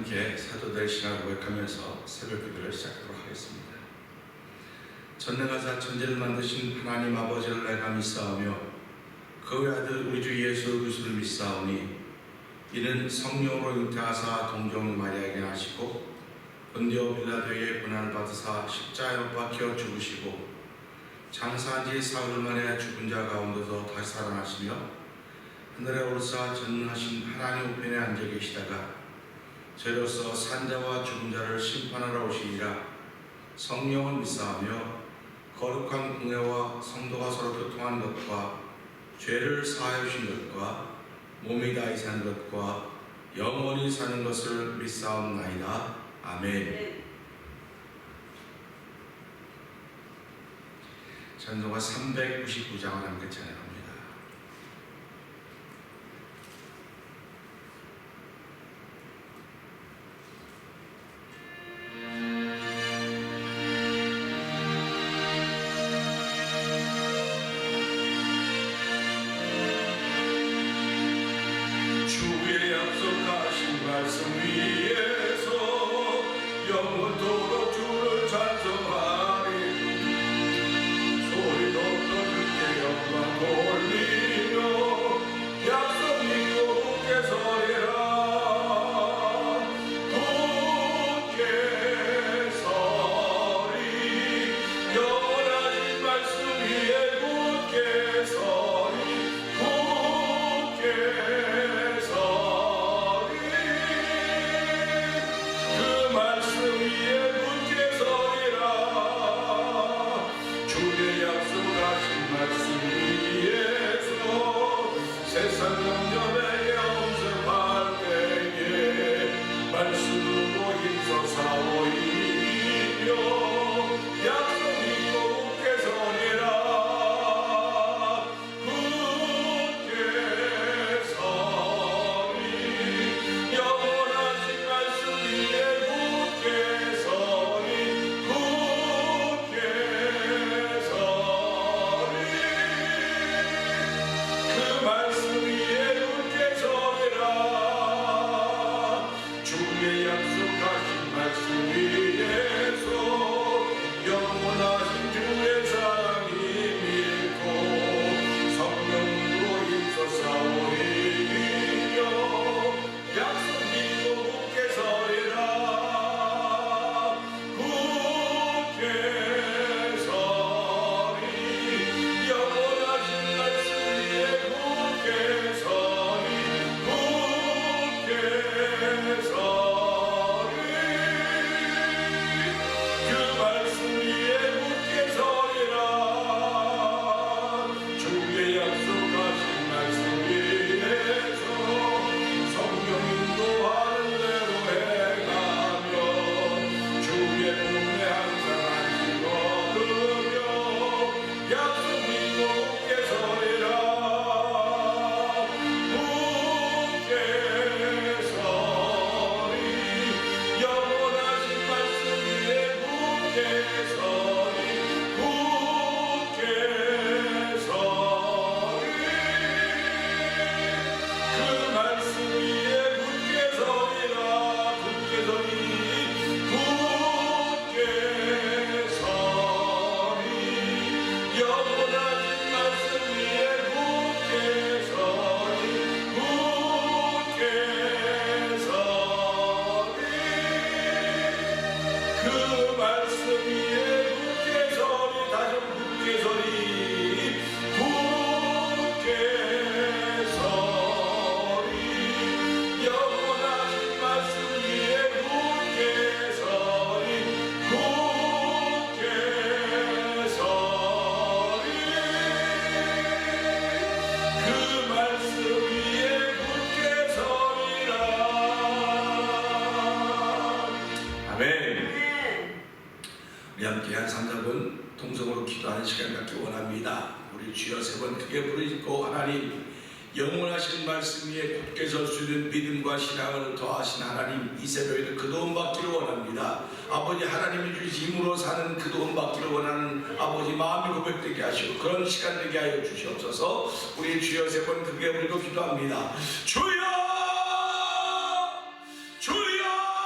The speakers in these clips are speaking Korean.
함께 사도들의 신앙을 고백하면서 새벽 기도를 시작하도록 하겠습니다. 전능하사 천지를 만드신 하나님 아버지를 내가 믿사오며 그 아들 우리 주 예수 그리스도를 믿사오니 이는 성령으로 잉태하사 동정 마리아에게 나시고 본디오 빌라도에게 고난을 받으사 십자가에 못 박혀 죽으시고 장사한 지 사흘 만에 죽은 자 가운데서 다시 살아나시며 하늘에 오르사 전능하신 하나님 우편에 앉아 계시다가 저로서 산자와 죽은 자를 심판하러 오시니라. 성령을 믿사오며 거룩한 공회와 성도가 서로 교통하는 것과 죄를 사하여 주신 것과 몸이 다히 사는 것과 영원히 사는 것을 믿사옵나이다. 아멘. 찬송가 399장을 함께 찬양합니다. 주의 약속하신 말씀 위에서 영원토록 주를 찬송하리. 소리 높여 주께 영광 돌리며 약속 믿고 굳게 서리라. 굳게 서리. 영원하신 말씀 위에 굳게 서리. 굳게 세상 염려에 엄습할 때에 말씀으로 힘써 싸워 이기며 약속 믿고 굳게 서리라. 굳게 서리. 영원하신 말씀 위에 굳게 서리. 굳게 서리. 그 말씀 위에 굳게 서리라. 주의 약속하신 말씀 위에서 영원하신 주의 사랑이 믿고 성령으로 힘써 싸워 이기며 약속 믿고 굳게 서리라. 굳게 서리. 영원하신 말씀 위에 굳게 서리. 굳게 서리. 그 말씀 위에 굳게 서리라. 주의 약속하신 말씀 위에서 성령 인도하는 대로 행하며 주의 품에 항상 안식 얻으며 약속 믿고 굳게 서리라. 굳게 서리. 영원하신 말씀 위에 굳게 서리. 굳게 서리. 그 말씀 위에 굳게 서리라. 굳게 서리. 굳게 서리. 영원하신 말씀 위에 굳게 서리. 굳게 서리. 그 말씀 위에 굳게 서리. 다시 한번 굳게 서리. 굳게 서리. 영원하신 말씀 위에 굳게 서리. 굳게 서리. 그 말씀 위에 굳게 서리라. 아멘. 우리 함께한 삼자분 통성으로 기도하는 시간 갖기 원합니다. 우리 주여 세 번 크게 부르짖고 하나님 영원하신 말씀 위에 굳게 설 수 있는 믿음과 신앙을 더하신 하나님, 이 새벽에도 그 도움 받기를 원합니다. 아버지, 하나님이 주신 힘으로 사는 그 도움 받기를 원하는 아버지 마음이 고백되게 하시고 그런 시간 되게 하여 주시옵소서. 우리 주여 세 번 크게 부르고 기도합니다. 주여! 주여!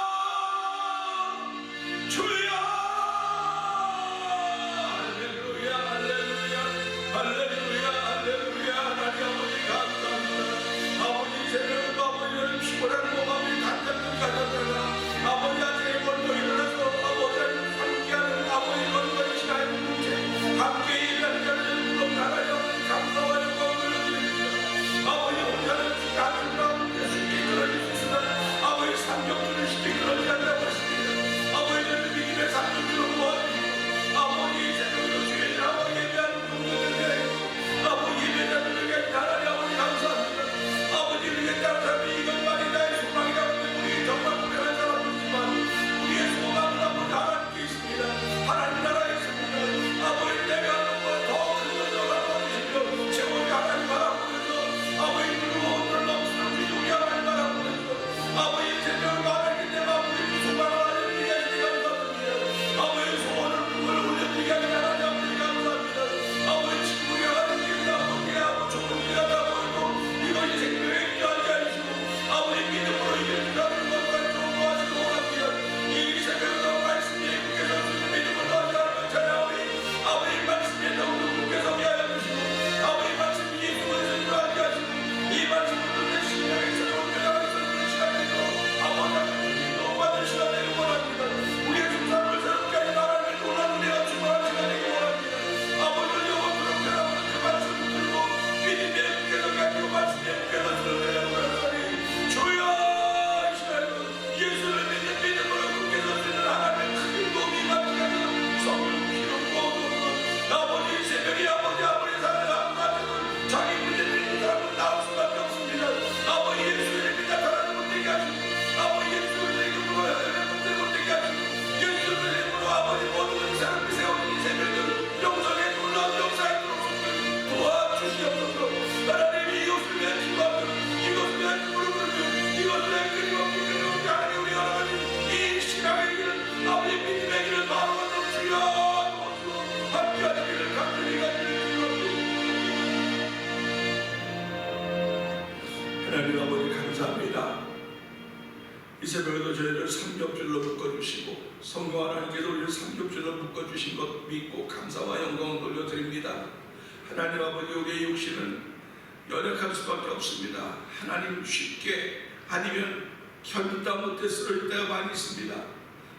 이 새벽에도 저희를 삼겹줄로 묶어주시고 성령 하나님께서 우리를 삼겹줄로 묶어주신 것 믿고 감사와 영광을 돌려드립니다. 하나님 아버지, 우리의 육신은 연약할 수밖에 없습니다. 하나님 쉽게 아니면 견디다 못해 쓰러질 때가 많이 있습니다.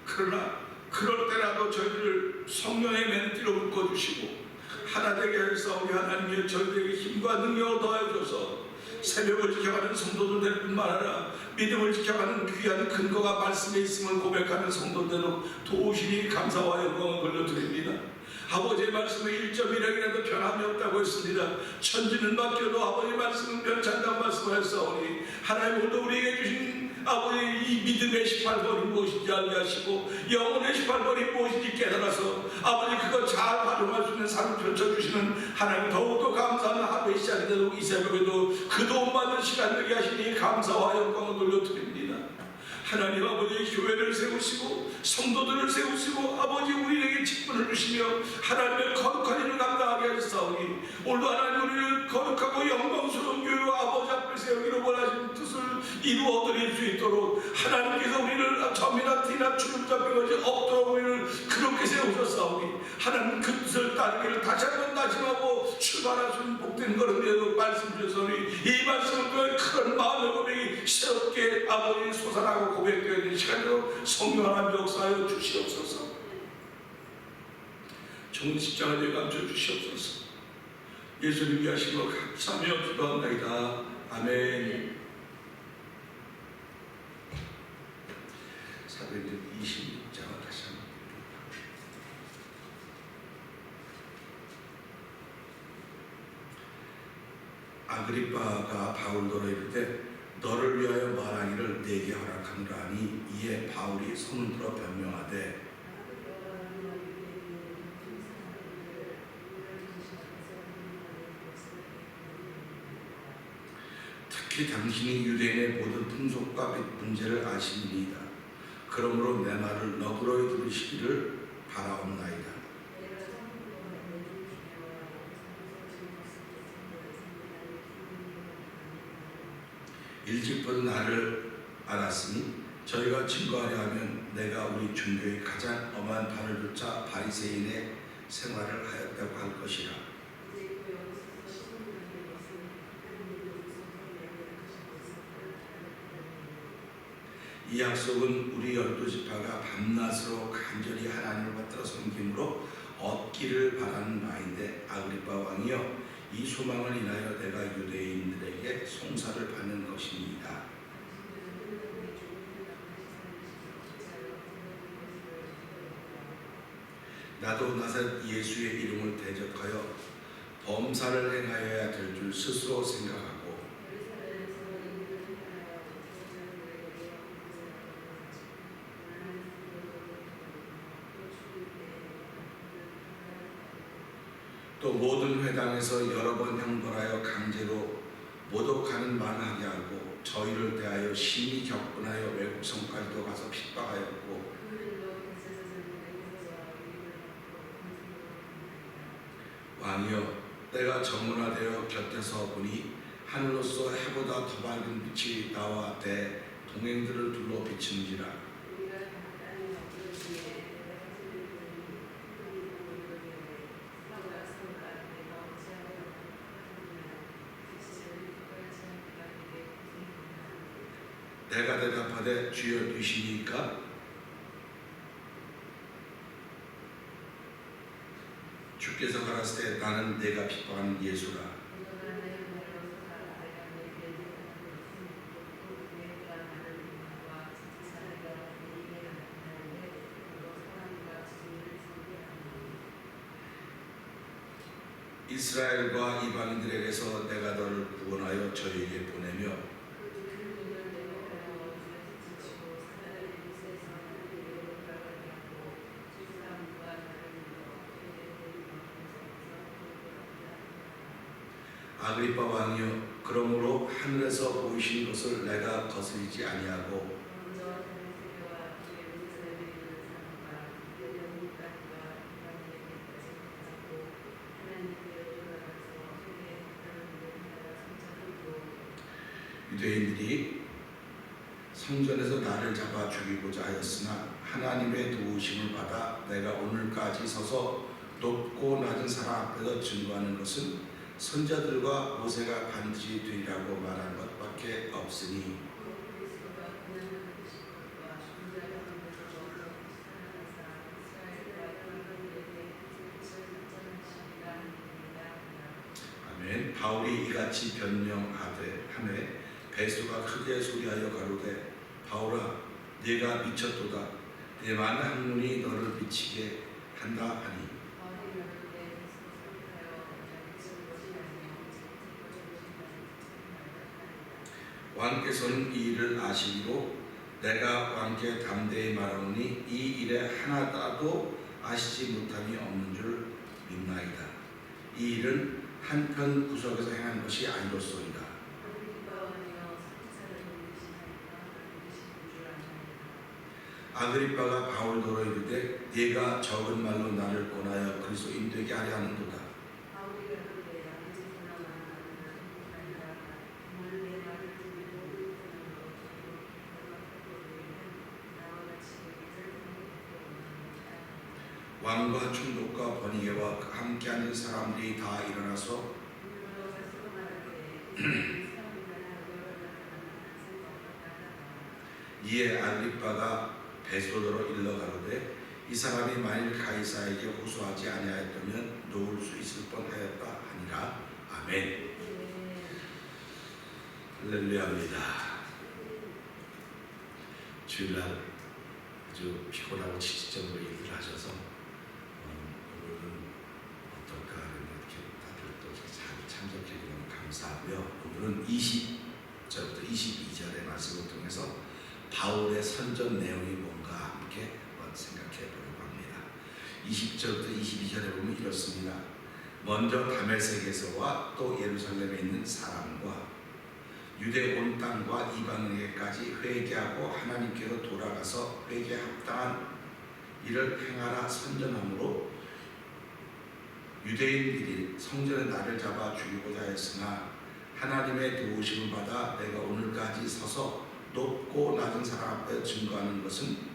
그러나 그럴 때라도 저희를 성령의 맨띠로 묶어주시고 하나 되게 하여서 우리 하나님이 저희에게 힘과 능력을 더해줘서 새벽을 지켜가는 성도들 될 뿐만 아니라 믿음을 지켜가는 귀한 근거가 말씀에 있음을 고백하는 성도들로 도우시니 감사와 영광을 돌려드립니다. 아버지의 말씀에 1.1핵이라도 변함이 없다고 했습니다. 천지는 바뀌어도 아버지의 말씀은 변치 않다고 말씀하셨사오니 하나님 오늘도 우리에게 주신 아버지 이 믿음의 18번이 무엇인지 알게 하시고 영혼의 18번이 무엇인지 깨달아서 아버지 그거 잘 활용할 수 있는 삶을 펼쳐주시는 하나님 더욱더 감사하는 하루의 시작이 되도록 이 새벽에도 그 도움 받는 시간 되게 하시니 감사와 영광을 돌려드립니다. 하나님 아버지 교회를 세우시고 성도들을 세우시고 아버지 우리에게 직분을 주시며 하나님의 거룩한 일을 감당하게 하셨사오니 오늘도 하나님 우리를 거룩하고 영광스러운 교회로 아버지 앞에 세우기를 원하시는 뜻을 이루어 드릴 수 있도록 하나님께서 우리를 점이나 티나 주름 잡힌 것이 없도록 우리를 그렇게 세우셨사오니 하나님 그 뜻을 따르기를 다시 한번 다짐하고 출발할 수 있는 복된 걸음이라도 말씀 주셨으니 이 말씀을 통해 큰 마음의 고백이 새롭게 아버지 솟아나고 고백되어 있는 시간으로 성령 하나님 역사하여 주시옵소서. 좋은 십자가에 감춰 주시옵소서. 예수님 위하신 것 감사하며 기도합니다. 아멘. 사도행전 26장을 다시 한번 아그리빠가 바울더러 이르되 너를 위하여 말하기를 내게 허락하노라 하니 이에 바울이 손을 들어 변명하되 특히 당신이 유대인의 모든 풍속과 문제를 아시니이다. 그러므로 내 말을 너그러이 들으시기를 바라옵나이다. 일찍부터 나를 알았으니 저희가 증거하려 하면 내가 우리 종교의 가장 엄한 발을 쫓아 바리새인의 생활을 하였다고 할 것이라. 이 약속은 우리 12지파가 밤낮으로 간절히 하나님을 받들어 섬김으로 얻기를 바라는 바인데 아그리빠 왕이여 이 소망을 인하여 내가 유대인들에게 송사를 받는 것입니다. 나도 나사렛 예수의 이름을 대적하여 범사를 행하여야 될 줄 스스로 생각하고 또 모든 회당에서 여러 번 형벌하여 강제로 모독하는 말을 하게 하고 저희를 대하여 심히 격분하여 외국 성까지도 가서 핍박하였고 왕이여 때가 정문화되어 곁에서 보니 하늘로서 해보다 더 밝은 빛이 나와 대 동행들을 둘러 비치는지라. 내가 대답하되 주여 누시니까 주께서 가라사대 나는 내가 핍박하는 예수라. 이스라엘과 이방인들에게서 내가 너를 구원하여 저에게 보내며 아그리빠 왕이여 그러므로 하늘에서 보이신 것을 내가 거스리지 아니하고 유대인들이 성전에서 나를 잡아 죽이고자 하였으나 하나님의 도우심을 받아 내가 오늘까지 서서 높고 낮은 사람 앞에서 증거하는 것은 선자들과 모세가 반드시 되리라고 말한 것밖에 없으니 아멘. 바울이 이같이 변명하되 하매 베스도가 크게 소리하여 가로되 바울아 네가 미쳤도다. 내 많은 학문이 너를 미치게 한다 하니 왕께서는 이 일을 아시기로 내가 왕께 담대히 말하노니 이 일에 하나도 아시지 못함이 없는 줄 믿나이다. 이 일은 한편 구석에서 행한 것이 아니로소이다. 아그리빠가 바울더러 이르되 네가 적은 말로 나를 권하여 그리스도인 되게 하려 하는도다. 왕과 총독과 번이게와 함께하는 사람들이 다 일어나서 이에 아그리빠가 베소더로 일러 가로되 이 사람이 만일 가이사에게 호소하지 아니하였다면 놓을 수 있을 뻔하였다 하니라. 아멘. 할렐루야입니다. 주일날 아주 피곤하고 지치적으로 일을 하셔서 오늘은 어떨까 이렇게 다들 또 잘 참석해 주셔서 감사하고요. 오늘은 20절부터 22절의 말씀을 통해서 바울의 선전 내용이 뭔가 함께 생각해 보려고 합니다. 20절부터 22절에 보면 이렇습니다. 먼저 다메섹에서와 또 예루살렘에 있는 사람과 유대 온 땅과 이방인에게까지 회개하고 하나님께로 돌아가서 회개에 합당한 일을 행하라 선전함으로 유대인들이 성전에 나를 잡아 죽이고자 했으나 하나님의 도우심을 받아 내가 오늘까지 서서 높고 낮은 사람 앞에 증거하는 것은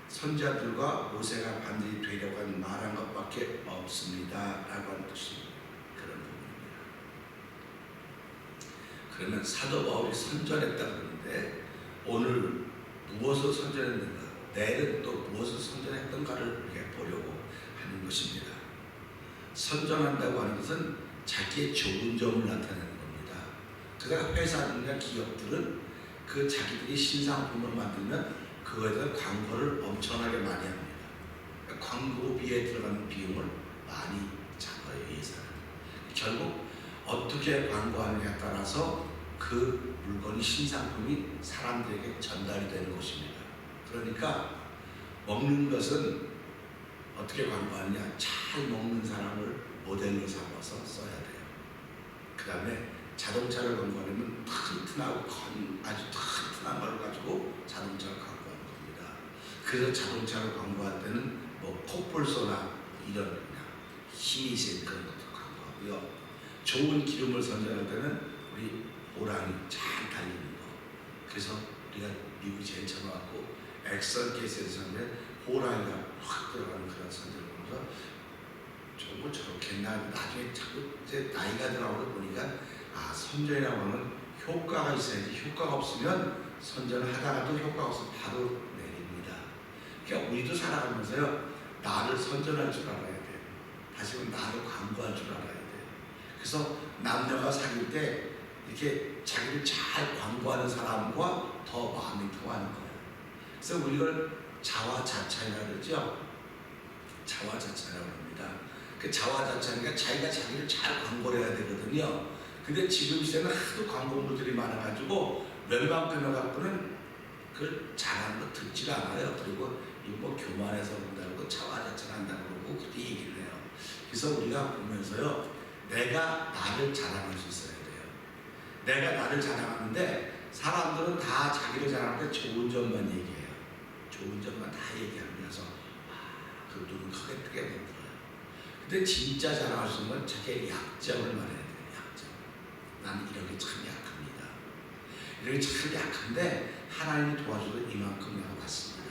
선자들과 모세가 반드시 되려고 말한 것밖에 없습니다 라고 하는 뜻이 그런 부분입니다. 그러면 사도 바울이 선전했다 그러는데 오늘 무엇을 선전했는가, 내일은 또 무엇을 선전했던가를 우리가 보려고 하는 것입니다. 선전한다고 하는 것은 자기의 좋은 점을 나타내는 겁니다. 그러니까 회사들이나 기업들은 그 자기들이 신상품을 만들면 그거에 대한 광고를 엄청나게 많이 합니다. 그러니까 광고비에 들어가는 비용을 많이 잡아요. 회사는. 결국 어떻게 광고하느냐에 따라서 그 물건이 신상품이 사람들에게 전달이 되는 것입니다. 그러니까 먹는 것은 어떻게 광고하느냐, 잘 먹는 사람을 모델로 삼아서 써야 돼요. 그 다음에 자동차를 광고하려면 튼튼하고 아주 튼튼한 걸 가지고 자동차를 광고하는 겁니다. 그래서 자동차를 광고할 때는 뭐 폭불소나 이런 그냥 힘이 센 그런 것도 광고하고요. 좋은 기름을 선전할 때는 우리 호랑이 잘 달리는 거. 그래서 우리가 미국이 제일 처음 왔고 엑셀 게스에서 하면 호랑이가 확 들어가는 그런 선전을 보면서 저거 저렇게 나중에 자꾸 이제 나이가 들어오다 보니까 아, 선전이라고 하면 효과가 있어야지. 효과가 없으면 선전을 하다가도 효과가 없으면 바로 내립니다. 그러니까 우리도 살아가면서요, 나를 선전할 줄 알아야 돼요. 다시 말하면 나를 광고할 줄 알아야 돼요. 그래서 남녀가 사귈 때 이렇게 자기를 잘 광고하는 사람과 더 마음이 통하는 거예요. 그래서 우리 이걸 자화자찬이라고 그러죠. 자화자찬이라고 합니다. 그 자화자찬이니까 자기가 자기를 잘 광고를 해야 되거든요. 근데 지금 시대는 하도 광고물들이 많아가지고 멸망편을 갖고는 그걸 잘하는 거 듣질 않아요. 그리고 이거 뭐 교만해서 그런다고 자화자찬한다고 그러고 그렇게 얘기를 해요. 그래서 우리가 보면서요, 내가 나를 자랑할 수 있어야 돼요. 내가 나를 자랑하는데 사람들은 다 자기를 자랑하는데 좋은 점만 얘기해요. 좋은 점만 다 얘기하면서 그 눈은 크게 뜨게 만들어요. 근데 진짜 자랑할 수 있는 건 자기의 약점을 말해야 돼요. 약점. 나는 이런 게 참 약합니다. 이런 게 참 약한데 하나님이 도와줘도 이만큼 내가 왔습니다.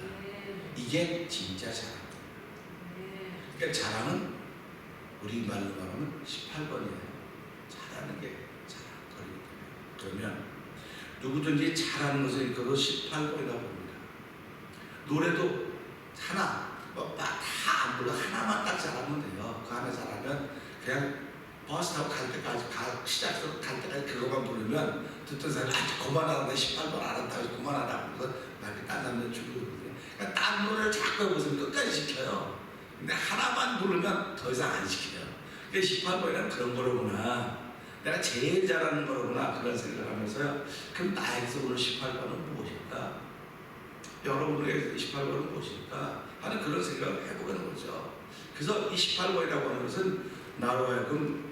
이게 진짜 자랑. 그러니까 자랑은 우리 말로 말하면 18번이에요. 잘하는 게 자랑거리거든요. 그러면 누구든지 잘하는 것을 이끌어 18번이라고 봅니다. 노래도 하나, 다안 불러 하나만 딱 잘하면 돼요. 그 하나 잘하면 그냥 버스 타고 갈 때까지 시작부터 갈 때까지 그것만 부르면 듣던 사람이 그만하라 18번 알았다고 그만하라 그래서 나한테 딴 사람들 죽이거든요. 그러니까 딴 노래를 자꾸 해보시면 끝까지 시켜요. 근데 하나만 부르면 더 이상 안 시켜요. 그러니까 18번이란 그런 거로구나. 내가 제일 잘하는 거로구나. 그런 생각을 하면서요. 그럼 나에게서 오늘 18번은 무엇일까? 여러분에게 18번은 무엇일까? 하는 그런 생각을 해보는 거죠. 그래서 이 18번이라고 하는 것은 나로 하여금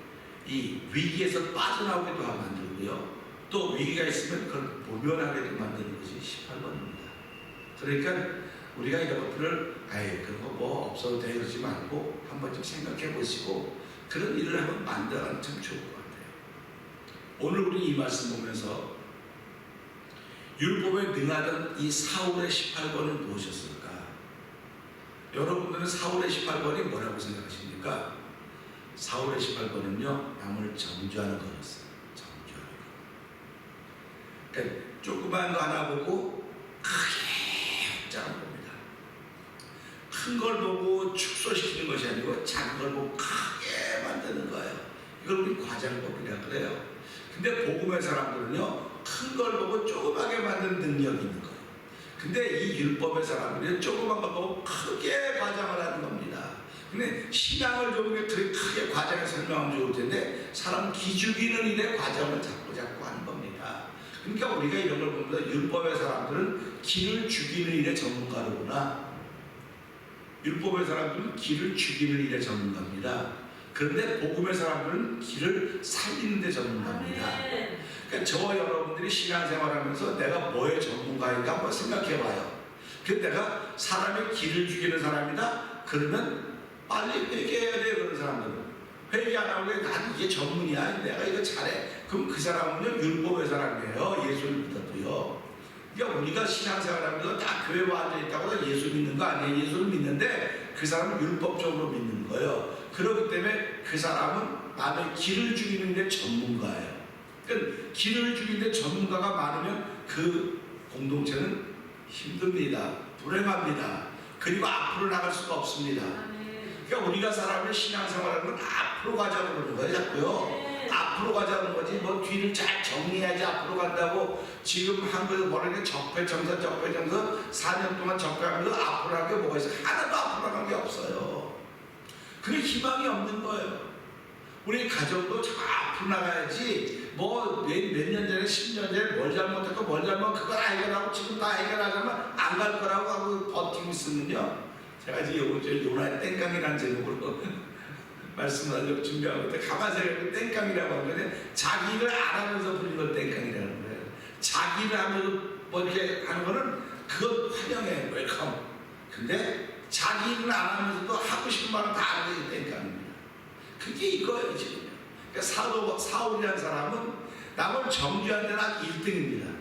이 위기에서 빠져나오기도 만들고요. 또 위기가 있으면 그걸 모면하게도 만드는 것이 18번입니다. 그러니까 우리가 이런 것들을 그런 거 뭐 없어도 돼 그러지 말고 한 번쯤 생각해 보시고 그런 일을 한번 만들어가면 참 좋을 것 같아요. 오늘 우리 이 말씀 보면서 율법에 능하던 이 사울의 18번은 무엇이었을까? 여러분들은 사울의 18번이 뭐라고 생각하십니까? 사울의 18번은요, 남을 정죄하는 거였어요. 정죄하는 거. 그러니까 조그만 거 하나 보고 크게 확장하는 겁니다. 큰 걸 보고 축소시키는 것이 아니고 작은 걸 보고 크게 만드는 거예요. 이걸 우리 과장법이라고 그래요. 근데 복음의 사람들은요, 큰 걸 보고 조그맣게 만드는 능력이 있는 거예요. 근데 이 율법의 사람들은 조그만 걸 보고 크게 과장을 하는 겁니다. 근데 신앙을 좀 그렇게 크게 과장해 설명하면 좋을 텐데 사람 기죽이는 일에 과장을 자꾸 하는 겁니다. 그러니까 우리가 이런 걸 보면서 율법의 사람들은 기를 죽이는 일에 전문가로구나. 율법의 사람들은 기를 죽이는 일에 전문가입니다. 그런데 복음의 사람들은 기를 살리는 데 전문가입니다. 그러니까 저와 여러분들이 신앙생활하면서 내가 뭐의 전문가인가 한번 생각해봐요. 근데 내가 사람의 기를 죽이는 사람이다? 그러면 빨리 회개해야 돼요. 그런 사람들은 회개 안 하고 난 이게 전문이야, 내가 이거 잘해. 그럼 그 사람은요 율법의 사람이에요. 예수를 믿어도요. 그러니까 우리가 신앙생활하면서 딱 교회에 앉아있다고 해서 예수 믿는 거 아니에요. 예수를 믿는데 그 사람은 율법적으로 믿는 거예요. 그렇기 때문에 그 사람은 남의 기를 죽이는 데 전문가예요. 그러니까 기를 죽이는 데 전문가가 많으면 그 공동체는 힘듭니다. 불행합니다. 그리고 앞으로 나갈 수가 없습니다. 그러니까 우리가 사람의 신앙생활하는 건 앞으로 가자고 그러는 거예요. 자꾸요. 앞으로 가자는 거지 뭐 뒤를 잘 정리해야지 앞으로 간다고. 지금 한국에서 뭐라는 게 적폐청산 4년 동안 적폐하면서 앞으로 한 게 뭐가 있어요? 하나도 앞으로 간 게 없어요. 그게 희망이 없는 거예요. 우리 가정도 저 앞으로 나가야지 뭐 몇 년 전에 10년 전에 뭘 잘못했고 뭘 잘못 그걸 해결하고 지금 다 해결하자면 안 갈 거라고 하고 버티고 있으면요. 제가 지금 요번 주에 요나의 땡깡이라는 제목으로 말씀하려고 준비하고 있는데 가만히 생각해보면 땡깡이라고 하는 건데 자기를 안 하면서 부리는 걸 땡깡이라는 거예요. 자기를 하면서 뭐 이렇게 하는 거는 그건 환영해, 웰컴. 근데 자기를 안 하면서도 하고 싶은 말은 다 하는 게 땡깡입니다. 그게 이거예요 지금. 그러니까 사울이라는 사람은 남을 정죄하는 데는 1등입니다.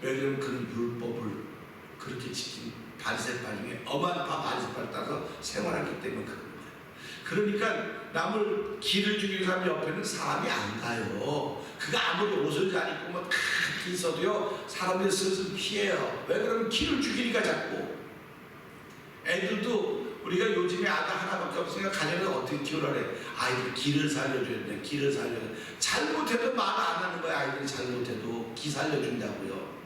왜냐하면 그는 율법을 그렇게 지킨 바리새파 중에 엄한 바리새파를 따라서 생활하기 때문에 그런 거예요. 그러니까 남을 기를 죽이는 사람 옆에는 사람이 안 가요. 그가 아무리 옷을 잘 입고 뭐 크게 있어도요 사람들이 슬슬 피해요. 왜 그러면 기를 죽이니까 자꾸. 애들도 우리가 요즘에 아들 하나밖에 없으니까 가정에서 어떻게 키우라 그래. 아이들 기를 살려줘야 돼. 기를 살려줘야 돼. 잘못해도 말 안 하는 거야. 아이들이 잘못해도 기 살려준다고요.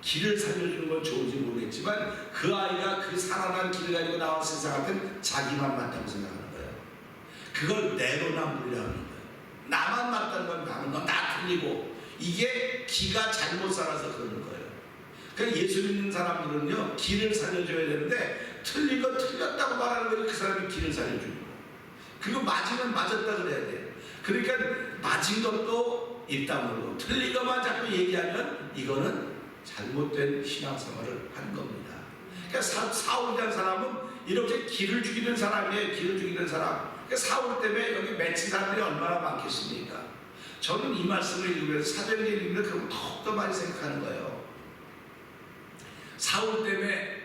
기를 살려주는 건 좋은지 모르겠지만 그 아이가 그 살아난 길을 가지고 나온 세상한테는 자기만 맞다고 생각하는 거예요. 그걸 내로남불이라고 하는 거예요. 나만 맞다는 건 나는 건 다 틀리고 이게 기가 잘못 살아서 그러는 거예요. 그러니까 예수 믿는 사람들은요 기를 살려줘야 되는데 틀린 건 틀렸다고 말하는 거지 그 사람이 기를 살려주는 거예요. 그리고 맞으면 맞았다 그래야 돼요. 그러니까 맞은 것도 입담으로 틀린 것만 자꾸 얘기하면 이거는 잘못된 신앙생활을 하는 겁니다. 그러니까 사울이라는 사람은 이렇게 기를 죽이는 사람이에요. 기를 죽이는 사람. 그러니까 사울 때문에 여기 맺힌 사람들이 얼마나 많겠습니까? 저는 이 말씀을 읽으면서 사도행전 읽으면 그걸 더욱더 많이 생각하는 거예요. 사울 때문에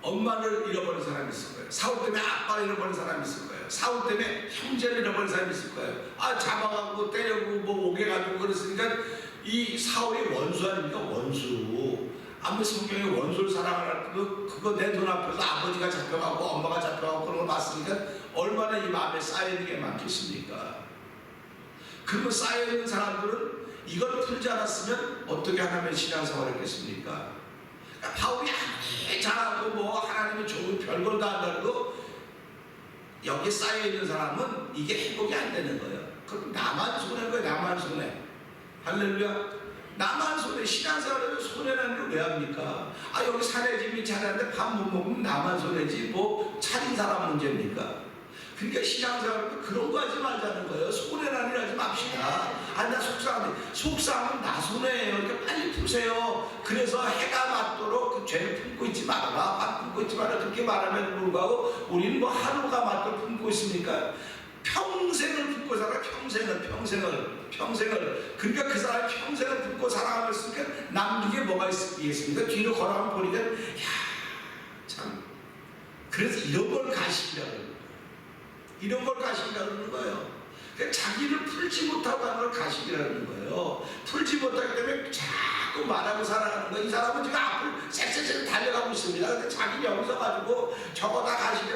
엄마를 잃어버린 사람이 있을 거예요. 사울 때문에 아빠를 잃어버린 사람이 있을 거예요. 사울 때문에 형제를 잃어버린 사람이 있을 거예요. 잡아가고 때려고 뭐 오게 가지고 그랬으니까 이 사울이 원수 아닙니까? 원수. 아무리 성경에 원수를 사랑하라도 그거 내 눈앞에서 아버지가 잡혀가고 엄마가 잡혀가고 그런 걸 봤으니까 얼마나 이 마음에 쌓여있는 게 많겠습니까? 그러면 쌓여있는 사람들은 이걸 풀지 않았으면 어떻게 하나님의 신앙생활을 했겠습니까? 그러니까 바울이 아무리 잘하고 뭐 하나님의 좋은 별걸 다 한다고 여기에 쌓여있는 사람은 이게 회복이 안 되는 거예요. 그럼 나만 손해인 거예요. 나만 손해. 할렐루야. 나만 손해. 신앙생활에서 손해라는 걸 왜 합니까? 여기 사내 집이 잘하는데 밥 못 먹으면 나만 손해지 뭐 차린 사람 문제입니까? 그러니까 신앙생활은 그런 거 하지 말자는 거예요. 손해라는 일 하지 맙시다. 나 속상한데 속상하면 나 손해예요. 그러니까 빨리 푸세요. 그래서 해가 맞도록 그 죄를 품고 있지 말아라. 밥 품고 있지 말아라. 그렇게 말하면 불구하고 우리는 뭐 하루가 맞도록 품고 있습니까? 평생을 품고 살아. 평생을. 그러니까 그 사람이 평생을 품고 살아가고 있으니까 남는 게 뭐가 있겠습니까? 뒤로 걸어가면 보니까 참 그래서 이런 걸 가식이라고 그러는 거예요. 이런 걸 가식이라고 그러는 거예요. 그러니까 자기를 풀지 못하고 하는 걸 가식이라는 거예요. 풀지 못하기 때문에 자꾸 말하고 살아가는 거예요. 이 사람은 지금 앞으로 쌩쌩쌩 달려가고 있습니다. 근데 자기 여기서 가지고 저거 다 가식이야.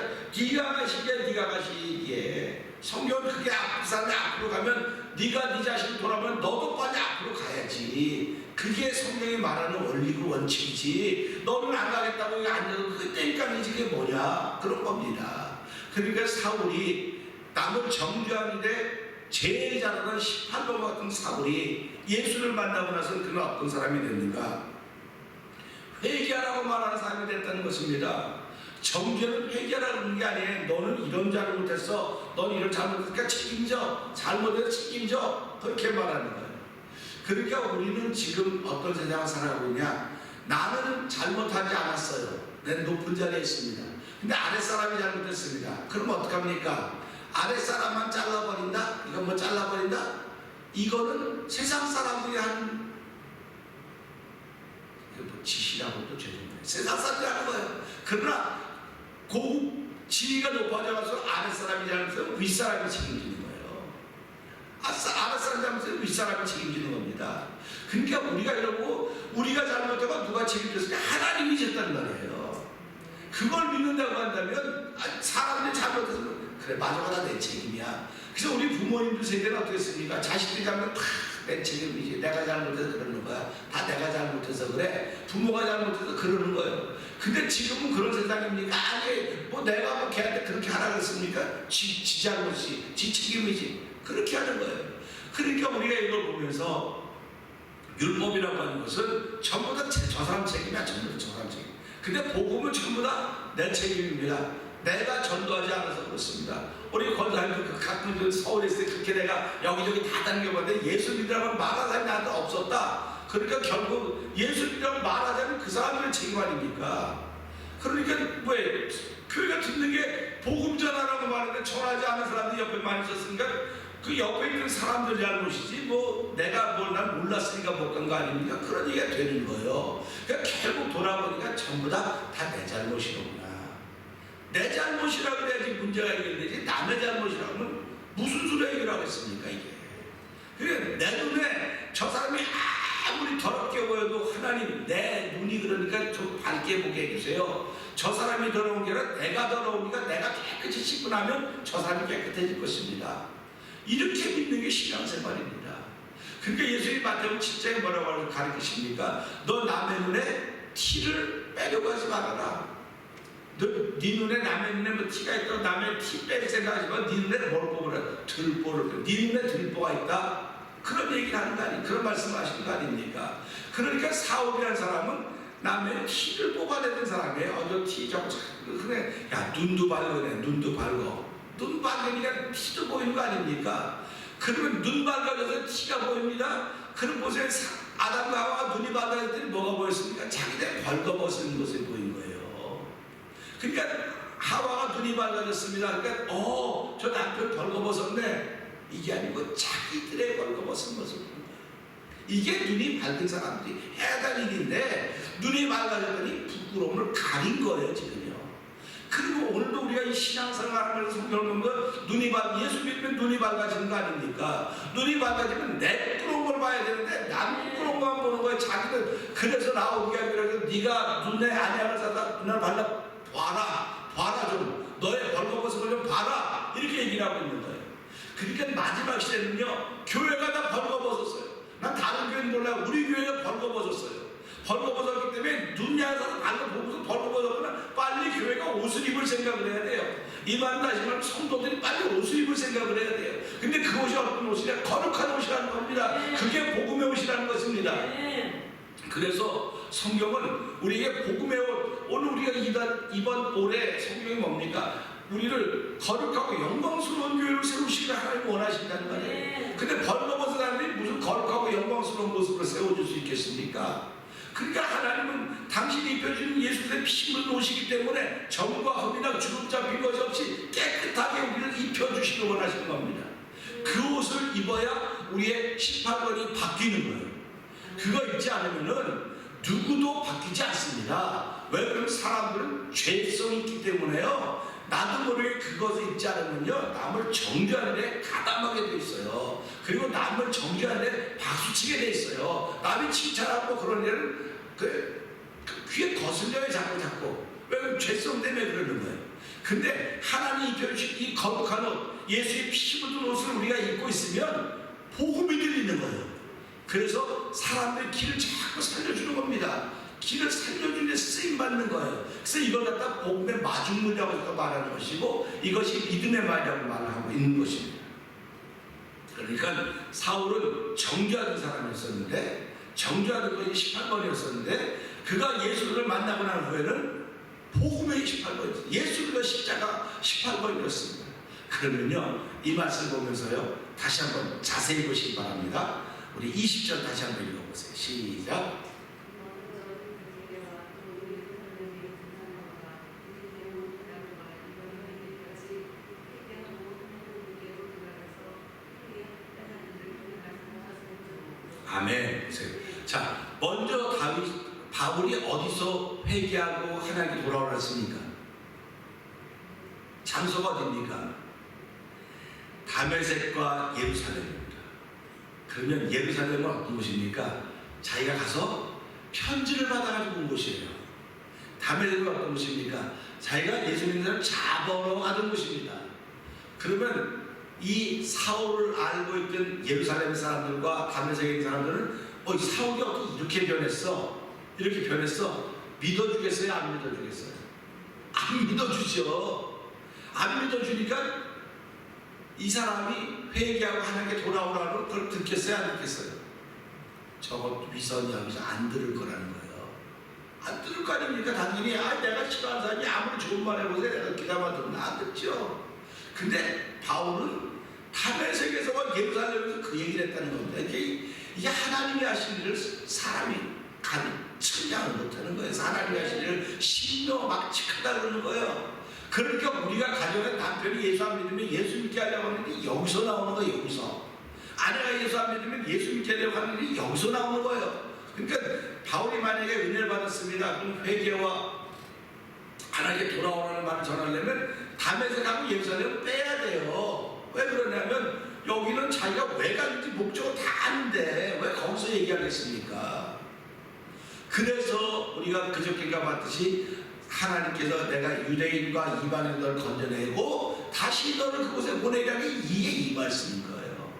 네가 가식이야. 네가 가식이야. 성경은 그게 앞사람이 앞으로 가면 네가 네 자신을 돌아보면 너도 빨리 앞으로 가야지. 그게 성경이 말하는 원리고 원칙이지. 너는 안 가겠다고 앉아서 그때니까 이게 뭐냐 그런 겁니다. 그러니까 사울이 남을 정죄하는데 제일 잘하는 18번 같은 사울이 예수를 만나고 나서는 그는 어떤 사람이 됐는가? 회개하라고 말하는 사람이 됐다는 것입니다. 정죄는 회개하라는 게 아니에요. 너는 이런 잘못했어. 넌 이런 잘못했으니까 책임져. 잘못해서 책임져. 그렇게 말하는 거예요. 그러니까 우리는 지금 어떤 세상을 살아가고 있냐? 나는 잘못하지 않았어요. 내 높은 자리에 있습니다. 근데 아랫사람이 잘못했습니다. 그럼 어떡합니까? 아랫사람만 잘라버린다? 이건 뭐 잘라버린다? 이거는 세상 사람들이 한 지시라고 또 죄송해요. 세상 사람들이 하는 거예요. 그러나 고급 지위가 높아져서 아랫사람이 잘못하면 윗사람이 책임지는 거예요. 아랫사람이 잘못하면 윗사람이 책임지는 겁니다. 그러니까 우리가 이러고 우리가 잘못하면 누가 책임졌으니까 하나님이 졌단 말이에요. 그걸 믿는다고 한다면 사람들이 잘못해서 그래 맞아 내 책임이야. 그래서 우리 부모님들 세대는 어떻겠습니까? 자식들이 잘못하면 다 내 책임이지. 내가 잘못해서 그러는 거야. 다 내가 잘못해서 그래. 부모가 잘못해서 그러는 거예요. 근데 지금은 그런 세상입니까? 아니 뭐 내가 뭐 걔한테 그렇게 하라 그랬습니까? 지 잘못이 지 책임이지. 그렇게 하는 거예요. 그러니까 우리가 이걸 보면서 율법이라고 하는 것은 전부 다 저 사람 책임이야. 전부 다 저 사람 책임. 근데 복음은 전부 다 내 책임입니다. 내가 전도하지 않아서 그렇습니다. 우리 권사님들 가끔 서울에 있을 때 그렇게 내가 여기저기 다 다녀봤는데 예수 믿으라고 말하는 사람이 나한테 없었다. 그러니까 결국 예수 믿으라고 말하자면 그 사람들의 책임 아닙니까? 그러니까 왜 교회가 듣는 게 복음 전하라고 말하는데 전하지 않은 사람들이 옆에 많이 있었으니까 그 옆에 있는 사람들 잘못이지 뭐 내가 뭘 난 몰랐으니까 못 간 거 아닙니까? 그런 얘기가 되는 거예요. 그러니까 결국 돌아보니까 전부 다 내 잘못이로구나. 내 잘못이라 그래야지 문제가 해결되지 남의 잘못이라고 하면 무슨 수로 해결하겠습니까 이게. 그러니까 내 눈에 저 사람이 아무리 더럽게 보여도 하나님 내 눈이 그러니까 좀 밝게 보게 해주세요. 저 사람이 더러운 게 아니라 내가 더러우니까 내가 깨끗이 씻고 나면 저 사람이 깨끗해질 것입니다. 이렇게 믿는 게 신앙생활입니다. 그러니까 예수님이 마태복음 7장에 뭐라고 가르치십니까? 너 남의 눈에 티를 빼려고 하지 말아라. 네 눈에 남의 눈에 뭐 티가 있다고 남의 티 뺄 생각하지 마. 네 눈에 뭘 뽑으라. 들보를. 네 눈에 들보가 있다. 그런 얘기를 하는 거 아니에요. 그런 말씀을 하시는 거 아닙니까? 그러니까 사울이라는 사람은 남의 티를 뽑아내는 사람이에요. 저 티 저거 그래. 야 눈도 밝으네. 눈도 밝어. 눈 밝으니까 티도 보이는 거 아닙니까? 그러면 눈 밝아져서 티가 보입니다. 그럼 보세요. 아담과 하와가 눈이 밝아졌더니 뭐가 보였습니까? 자기들 벌거벗은 것이 보인 거예요. 그러니까 하와가 눈이 밝아졌습니다. 그러니까 저 남편 벌거벗었네. 이게 아니고 자기들의 벌거벗은 모습을 본 거예요. 이게 눈이 밝은 사람들이 해야 될 일인데 눈이 맑아졌더니 부끄러움을 가린 거예요 지금요. 그리고 오늘도 우리가 이 신앙생활하면서 성경을 보면 예수 믿으면 눈이 밝아지는 거 아닙니까? 눈이 밝아지면 내 부끄러운 걸 봐야 되는데 남 부끄러운 것만 보는 거예요. 자기는 그래서 나오기가 그래서 네가 눈에 안약을 사다 눈을 발라 봐라 좀 너의 벌거벗은 좀 봐라 이렇게 얘기를 하고 있는 거예요. 그러니까 마지막 시대는요 교회가 다 벌거벗었어요. 난 다른 교회는 몰라요. 우리 교회가 벌거벗었어요. 벌거벗었기 때문에 눈 야사서 발로 보고서 벌거벗었구나. 빨리 교회가 옷을 입을 생각을 해야 돼요. 이 말은 하지만 성도들이 빨리 옷을 입을 생각을 해야 돼요. 근데 그 옷이 어떤 옷이냐? 거룩한 옷이라는 겁니다. 그게 복음의 옷이라는 것입니다. 그래서 성경은 우리에게 복음의 옷, 오늘 우리가 이번 올해 성경이 뭡니까? 우리를 거룩하고 영광스러운 교회를 세우시기를 하나님 원하신다는 말이에요. 근데 벌거벗은 사람들이 무슨 거룩하고 영광스러운 모습을 세워줄 수 있겠습니까? 그러니까 하나님은 당신이 입혀주는 예수님의 피 묻은 옷이기 때문에 점과 흠이나 주름 잡힌 것이 없이 깨끗하게 우리를 입혀주시길 원하시는 겁니다. 그 옷을 입어야 우리의 18번이 바뀌는 거예요. 그거 입지 않으면은 누구도 바뀌지 않습니다. 왜? 그러면 사람들은 죄성이 있기 때문에요. 나도 모르게 그것을 입지 않으면요 남을 정죄하는 데 가담하게 돼 있어요. 그리고 남을 정죄하는 데 박수치게 돼 있어요. 남이 칭찬하고 그런 일은 그 귀에 거슬려요. 자꾸 왜? 죄성 때문에 그러는 거예요. 근데 하나님이 입혀주신 이 거룩한 옷, 예수의 피 묻은 옷을 우리가 입고 있으면 복음이 들리는 거예요. 그래서 사람들의 길을 자꾸 살려주는 겁니다. 길을 살려주는 데 쓰임받는 거예요. 그래서 이걸 갖다 복음의 마중물이라고 말하는 것이고 이것이 믿음의 말이라고 말하고 있는 것입니다. 그러니까 사울은 정죄하는 사람이었었는데 정죄하는 것이 18번이었었는데 그가 예수를 만나고 난 후에는 복음의 18번이었어요. 예수가 십자가 18번이었습니다. 그러면요 이 말씀을 보면서요 다시 한번 자세히 보시기 바랍니다. 우리 20절 다시 한번 읽어보세요. 시작. 아멘. 자, 먼저 바울이 어디서 회개하고 하나님께 돌아오랬습니까? 장소가 어디입니까? 다메섹과 예루살렘입니다. 그러면 예루살렘은 어떤 곳입니까? 자기가 가서 편지를 받아가지고 온 곳이에요. 다메섹은 어떤 곳입니까? 자기가 예수님을 잡으러 가던 곳입니다. 그러면 이 사울을 알고 있던 예루살렘 사람들과 다메섹에 있는 사람들은 사울이 어떻게 이렇게 변했어? 이렇게 변했어? 믿어주겠어요? 안 믿어주겠어요? 안 믿어주죠. 안 믿어주니까 이 사람이 회개하고 하나님께 돌아오라는 걸 듣겠어요? 안 듣겠어요? 저것 위선이 하면서 안 들을 거라는 거예요. 안 들을 거 아닙니까? 당연히 내가 싫어하는 사람이 아무리 좋은 말 해보세요. 내가 기다만 들으면 안 듣죠. 근데 바울은 다메섹에서와 예루살렘에서 그 얘기를 했다는 겁니다. 이게 하나님이 하신 일을 사람이 측량을 못하는 거예요. 하나님이 하신 일을 신묘막측하다 그러는 거예요. 그러니까 우리가 가정에 남편이 예수 안 믿으면 예수 믿게 하려고 하는데 여기서 나오는 거예요. 여기서 아내가 예수 안 믿으면 예수 믿게 하려고 하는 일이 여기서 나오는 거예요. 그러니까 바울이 만약에 은혜를 받았습니다. 그럼 회개와 하나님께 돌아오라는 말을 전하려면 다메섹하고 예루살렘을 빼야 돼요. 왜 그러냐면 여기는 자기가 왜 가는지 목적을 다 아는데 왜 거기서 얘기하겠습니까? 그래서 우리가 그저께가 봤듯이 하나님께서 내가 유대인과 이방인들을 건져내고 다시 너를 그곳에 보내라니 이게 이 말씀인 거예요.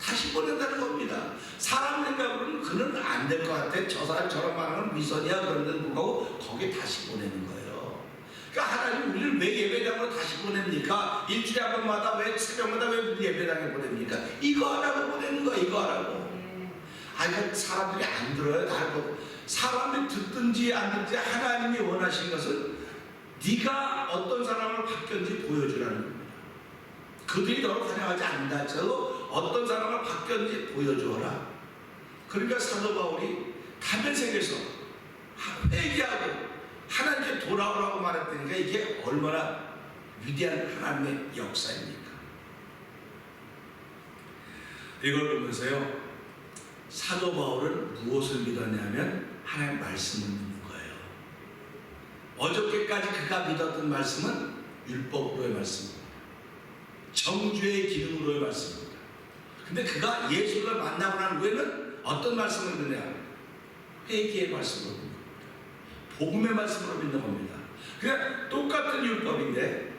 다시 보낸다는 겁니다. 사람 생각으로는 그는 안 될 것 같아. 저 사람 저런 말하면 위선이야. 그런데도 불구하고 거기에 다시 보내는 거예요. 그러니까 하나님 우리를 왜 예배당으로 다시 보냅니까? 일주일에 한 번마다 왜 새벽마다 왜 우리 예배당에 보냅니까? 이거 하라고 보내는 거야. 이거 하라고. 아니 사람들이 안 들어요. 사람이 듣든지 안 듣든지 하나님이 원하신 것은 네가 어떤 사람을 바뀌었는지 보여주라는 겁니다. 그들이 너를 환영하지 않는다 할지라도 어떤 사람을 바뀌었는지 보여주어라. 그러니까 사도 바울이 다메섹에서 회개하고 하나님께 돌아오라고 말했다니까 이게 얼마나 위대한 하나님의 역사입니까? 이걸 보면서요 사도 바울은 무엇을 믿었냐면 하나님의 말씀을 믿는 거예요. 어저께까지 그가 믿었던 말씀은 율법으로의 말씀입니다. 정죄의 기능으로의 말씀입니다. 근데 그가 예수를 만나고 난 후에는 어떤 말씀을 듣느냐? 회개의 말씀으로 믿는 겁니다. 복음의 말씀으로 믿는 겁니다. 그냥 똑같은 율법인데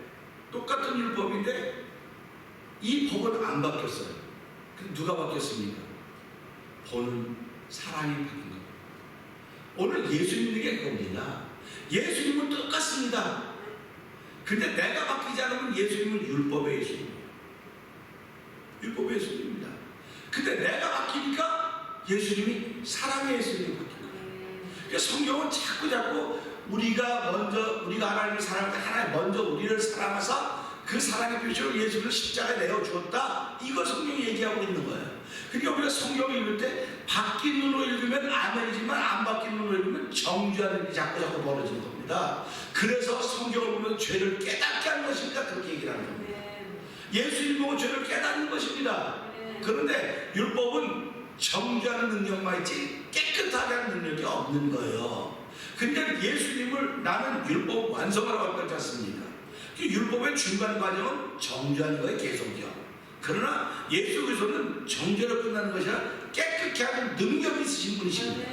이 법은 안 바뀌었어요. 근데 누가 바뀌었습니까? 보는 사람이 바뀐 겁니다. 오늘 예수 믿는 게 그겁니다. 예수님은 똑같습니다. 근데 내가 바뀌지 않으면 예수님은 율법의 예수님이에요. 율법의 예수님입니다. 근데 내가 바뀌니까 예수님이 사랑의 예수님이 바뀐 거예요. 그러니까 성경은 자꾸 우리가 하나님을 사랑할 때 하나님 먼저 우리를 사랑하사 그 사랑의 표시로 예수를 십자가에 내어주었다. 이걸 성경이 얘기하고 있는 거예요. 그러니까 우리가 성경을 읽을 때 바뀐 눈으로 읽으면 아멘이지만 안 바뀐 눈으로 읽으면 정죄하는 일이 자꾸 벌어지는 겁니다. 그래서 성경을 보면 죄를 깨닫게 하는 것입니다. 그렇게 얘기를 하는 겁니다. 예수님 보고 죄를 깨닫는 것입니다. 그런데 율법은 정죄하는 능력만 있지 깨끗하게 하는 능력이 없는 거예요. 근데 예수님을 나는 율법 완성하라고 했지 않습니까? 율법의 중간 과정은 정죄하는 거예요. 계속이요. 그러나 예수 그리스도는 정죄로 끝나는 것이 아니라 깨끗게 하는 능력이 있으신 분이십니다.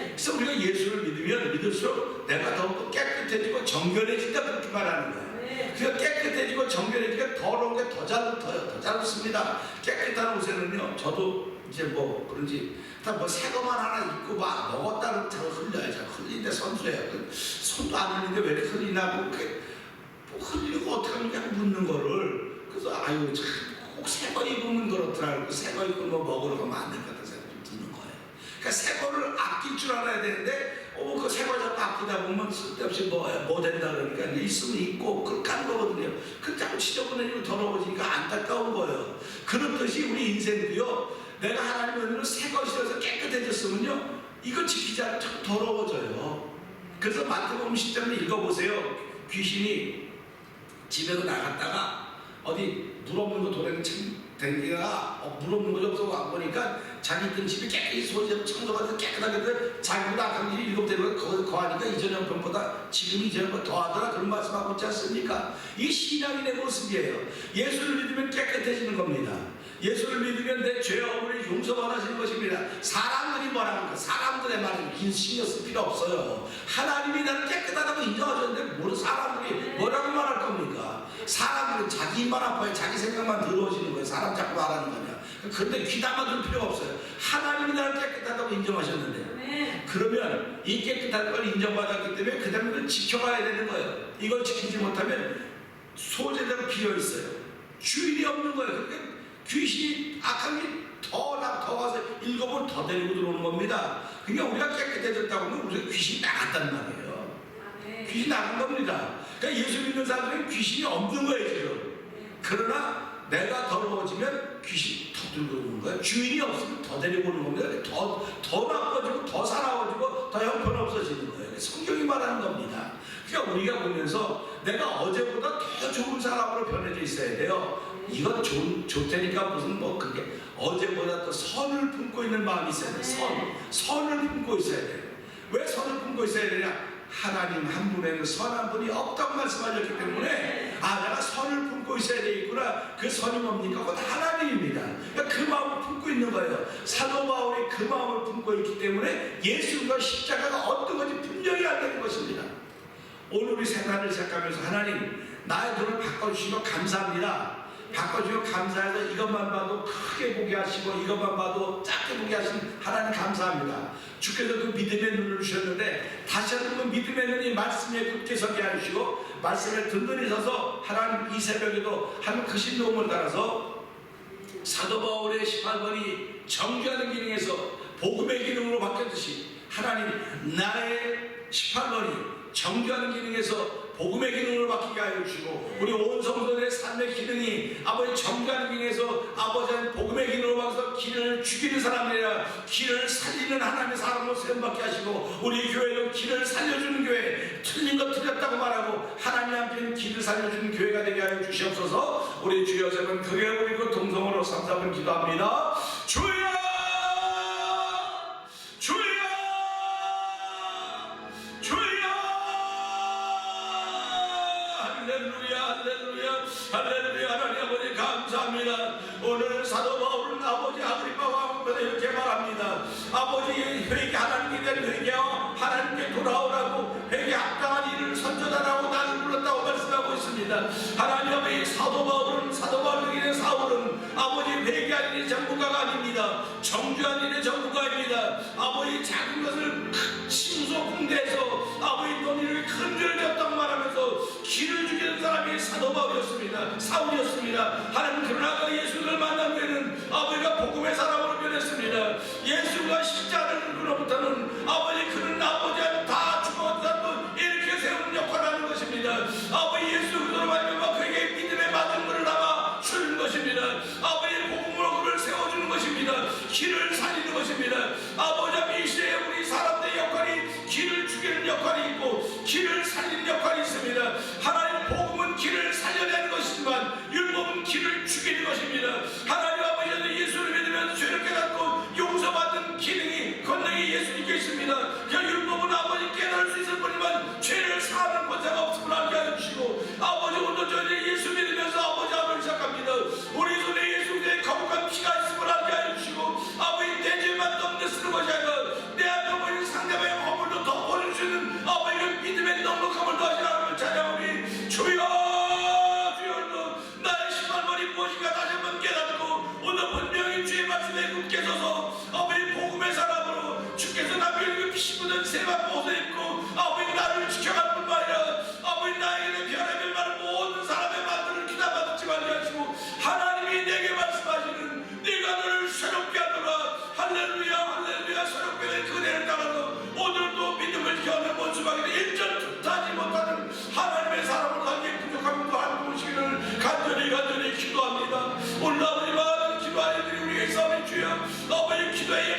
그래서 우리가 예수를 믿으면 믿을수록 내가 더욱 깨끗해지고 정결해진다 그렇게 말하는 거예요. 그래서 깨끗해지고 정결해지니까 더러운 게 더 잘 없습니다. 깨끗한 옷에는요, 저도 이제 뭐 그런지 다 뭐 새 거만 하나 입고 막 먹었다는 잘 흘려야죠. 흘리는데 선수예요. 손도 안 흘리는데 왜 이렇게 흘리나 뭐 흘리고 어떻게 하느냐 묻는 거를. 그래서 아유 참 꼭 새 거 입으면 그렇더라고. 새 거 입고 뭐 먹으러 가면 안 될 것 같아서 좀 드는 거예요. 그러니까 새 거를 아낄 줄 알아야 되는데 그 새 거 자꾸 아끼다 보면 쓸데없이 뭐 된다 그러니까 있으면 있고 그렇게 하는 거거든요. 그 자꾸 지저분해지고 더러워지니까 안타까운 거예요. 그렇듯이 우리 인생도요, 내가 하나님의 은혜로 새 것이라서 깨끗해졌으면요, 이거 지키지 않으면 자꾸 더러워져요. 그래서 마태복음 10장을 읽어보세요. 귀신이 집에서 나갔다가 어디 물 없는 거 도래는 댕기다가 물 없는 거 없어 와 보니까 자기 있던 집이 깨끗이 소지하고 청소가 깨끗하게 했는데 자기보다 악한 일이 7대가 거하니까 이전 형편보다 지금 이전 형편 더하더라 그런 말씀하고 있지 않습니까? 이 신앙인의 모습이에요. 예수를 믿으면 깨끗해지는 겁니다. 예수를 믿으면 내 죄 어물이 용서받아지는 것입니다. 사람들이 뭐라 합니까? 사람들의 말은 신경 쓸 필요 없어요. 하나님이 나를 깨끗하다고 인정하셨는데 사람들이 뭐라고 말할 겁니까? 사람들은 자기 입만 아파요. 자기 생각만 들어오시는 거예요. 사람 자꾸 말하는 거냐. 그런데 귀담아 들 필요가 없어요. 하나님이 나를 깨끗하다고 인정하셨는데, 그러면 이 깨끗한 걸 인정받았기 때문에 그 다음에 그걸 지켜가야 되는 거예요. 이걸 지키지 못하면 소재대로 비어있어요. 주인이 없는 거예요. 그러니까 귀신이 악한 게 더 와서 일곱을 더 데리고 들어오는 겁니다. 그러니까 우리가 깨끗해졌다고 하면 우리가 귀신이 나갔단 말이에요. 귀신이 나간 겁니다. 그러니까 예수 믿는 사람들은 귀신이 없는 거예요 지금. 그러나 내가 더러워지면 귀신이 더 들고 오는 거예요. 주인이 없으면 더 데리고 오는 겁니다. 더 나빠지고 더 사나워지고 더 형편없어지는 거예요. 성경이 말하는 겁니다. 그러니까 우리가 보면서 내가 어제보다 더 좋은 사람으로 변해져 있어야 돼요. 이건 좋다니까 무슨 뭐 그게 어제보다 더 선을 품고 있는 마음이 있어야 돼요. 선을 품고 있어야 돼요. 왜 선을 품고 있어야 되냐? 하나님 한 분에는 선한 분이 없다고 말씀하셨기 때문에 내가 선을 품고 있어야 되겠구나. 그 선이 뭡니까? 그건 하나님입니다. 그러니까 그 마음을 품고 있는 거예요. 사도 바울이 그 마음을 품고 있기 때문에 예수님과 십자가가 어떤 건지 분명히 알게 것입니다. 오늘 우리 생활을 시작하면서 하나님 나의 눈을 바꿔주시고 감사합니다. 바꿔주시고 감사해서 이것만 봐도 크게 보게 하시고 이것만 봐도 작게 보게 하신 하나님 감사합니다. 주께서 그 믿음의 눈을 주셨는데 다시 한번 그 믿음의 눈이 말씀에 굳게 서게 하시고 말씀에 든든히 서서 하나님 이 새벽에도 하나님 크신 도움을 따라서 사도 바울의 18번이 정죄하는 기능에서 복음의 기능으로 바뀌었듯이 하나님 나의 18번이 정죄하는 기능에서 복음의 기능으로 바뀌게 하여 주시고 우리 온 성도들의 삶의 기능이 아버지 정죄하는 기능에서 아버지 복음의 기능으로 바뀌어서 길을 죽이는 사람들이라 길을 살리는 하나님의 사람으로 세움받게 하시고 우리 교회는 길을 살려주는 교회, 틀린 거 틀렸다고 말하고 하나님 앞에는 길을 살려주는 교회가 되게 하여 주시옵소서. 우리 주여 세번 크게 부르고 동성으로 3, 4분 기도합니다. 주여 말씀으로 이렇게 말합니다. 아버지 회개, 하나님께 대한 회개와 하나님께 돌아오라고 회개 합당한 일을 선전하라고 나를 불렀다고 말씀하고 있습니다. 하나님 앞에 사도 바울에게 사울은 아버지 회개한 일의 전문가가 아닙니다. 정죄한 일의 전문가입니다. 아버지 작은 것을 심소풍대해서 아버지 논의를 큰절되었다고 말하면서 길을 죽이는 사람이 사도 바울이었습니다. 사울이었습니다. 하나님 그러나 그 예수를 만난 후에는 아버지가 복음의 사람으로 변했습니다. 예수가 십자가를 그로부터는 아버지 그는 아버지한테 다 죽어왔다고 이렇게 세우는 역할을 하는 것입니다. 아버지 예수 그리스도로 말미암아 그에게 믿음의 마중물을 담아 주는 것입니다. 아버지 복음으로 그를 세워주는 것입니다. 길을 살리는 것입니다. 아버지 이 시대에 우리 사람들의 역할이 길을 죽이는 역할이 있고 길을 살리는 역할이 있습니다. 하나님 복음은 길을 살려내는 것이지만 율법은 길을 죽이는 것입니다. 하나님 아버지는 예수를 믿으면 죄를 깨닫고 용서받는 기능이 권능이 예수님께 있습니다. 그 율법은 아버지 깨달을 수 있을 뿐이만 죄를 사하는 권세가 없음을 알게 하여 주시고 아버지 오늘 저희 예수 믿으면서 아버지 앞을 시작합니다. 우리 손에 예수의 거룩한 피가 있음을 알게 하여 주시고 아버지 내 죄만 덮는 쓰는 것이 아니라 내 앞에 보이는 상대방의 허물도 덮어주시는 아버지의 믿음의 넉넉함을 더하시라는 찬양하오니 주여 나의 신발머리 무엇인가 다시 한번 깨닫고 오늘 분명히 주의 말씀에 굳게 서서 아버지 복음의 사람으로 주께서 남에게 피 묻은 세만 벗어입고 아버지 나를 지켜갈 뿐만 아니라 아버지 나에게 변함의 말을 모든 사람의 말들을 기다받지 말게 하시고 하나님이 내게 말씀하시는 네가 너를 새롭게 하노라 할렐루야 할렐루야 새롭게 된 그대를 따라서 오늘도 믿음을 겨누는 원수마귀는 일절 tut하지 못하는 하나님의 사람을 하기에 부족함도 하는 보시기를 간절히 기도합니다. 오늘 아버지 많은 기도하는 우리에게 싸움이 주여 아버지 기도의